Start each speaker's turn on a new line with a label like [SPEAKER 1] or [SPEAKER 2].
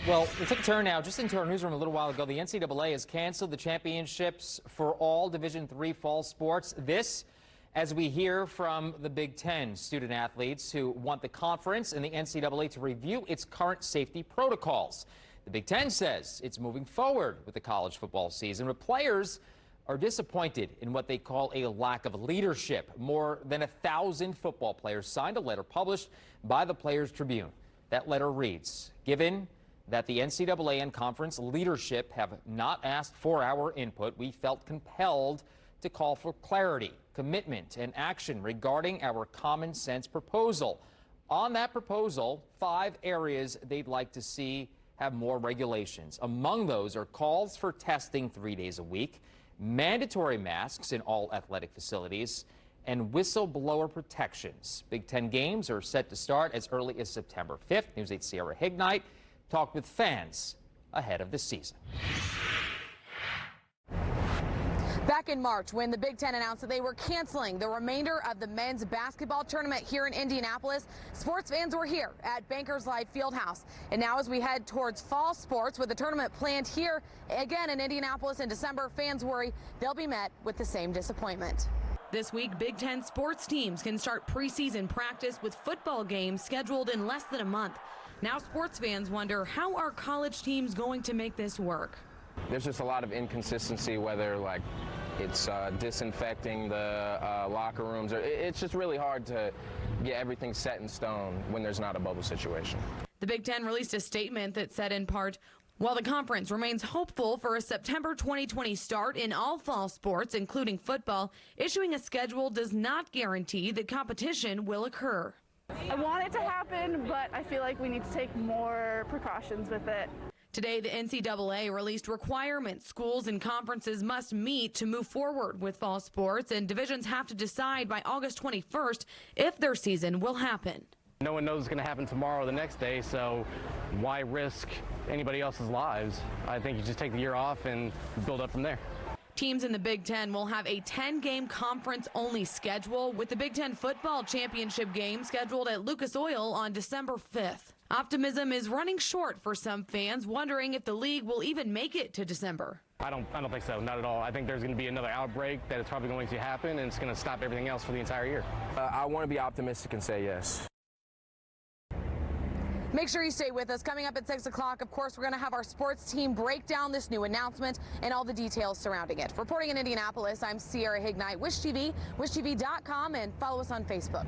[SPEAKER 1] Well, we'll take a turn now. Just into our newsroom a little while ago, the NCAA has canceled the championships for all Division III fall sports. This, as we hear from the Big Ten student athletes who want the conference and the NCAA to review its current safety protocols. The Big Ten says it's moving forward with the college football season, but players are disappointed in what they call a lack of leadership. More than 1,000 football players signed a letter published by the Players Tribune. That letter reads, given that the NCAA and conference leadership have not asked for our input, we felt compelled to call for clarity, commitment, and action regarding our common sense proposal. On that proposal, 5 areas they'd like to see have more regulations. Among those are calls for testing 3 days a week, mandatory masks in all athletic facilities, and whistleblower protections. Big Ten games are set to start as early as September 5th. News 8 Sierra Hignite talked with fans ahead of the season.
[SPEAKER 2] Back in March, when the Big Ten announced that they were canceling the remainder of the men's basketball tournament here in Indianapolis, sports fans were here at Bankers Life Fieldhouse. And now as we head towards fall sports with the tournament planned here again in Indianapolis in December, fans worry they'll be met with the same disappointment.
[SPEAKER 3] This week, Big Ten sports teams can start preseason practice with football games scheduled in less than a month. Now sports fans wonder, how are college teams going to make this work?
[SPEAKER 4] There's just a lot of inconsistency, whether like it's disinfecting the locker rooms, or it's just really hard to get everything set in stone when there's not a bubble situation.
[SPEAKER 3] The Big Ten released a statement that said in part, while the conference remains hopeful for a September 2020 start in all fall sports, including football, issuing a schedule does not guarantee that competition will occur.
[SPEAKER 5] I want it to happen, but I feel like we need to take more precautions with it.
[SPEAKER 3] Today, the NCAA released requirements schools and conferences must meet to move forward with fall sports, and divisions have to decide by August 21st if their season will happen.
[SPEAKER 6] No one knows what's going to happen tomorrow or the next day, so why risk anybody else's lives? I think you just take the year off and build up from there.
[SPEAKER 3] Teams in the Big Ten will have a 10-game conference-only schedule, with the Big Ten football championship game scheduled at Lucas Oil on December 5th. Optimism is running short for some fans, wondering if the league will even make it to December.
[SPEAKER 6] I don't think so, not at all. I think there's going to be another outbreak that is probably going to happen, and it's going to stop everything else for the entire year.
[SPEAKER 4] I want to be optimistic and say yes.
[SPEAKER 2] Make sure you stay with us. Coming up at 6 o'clock, of course, we're going to have our sports team break down this new announcement and all the details surrounding it. Reporting in Indianapolis, I'm Sierra Hignite, Wish TV, wishtv.com, and follow us on Facebook.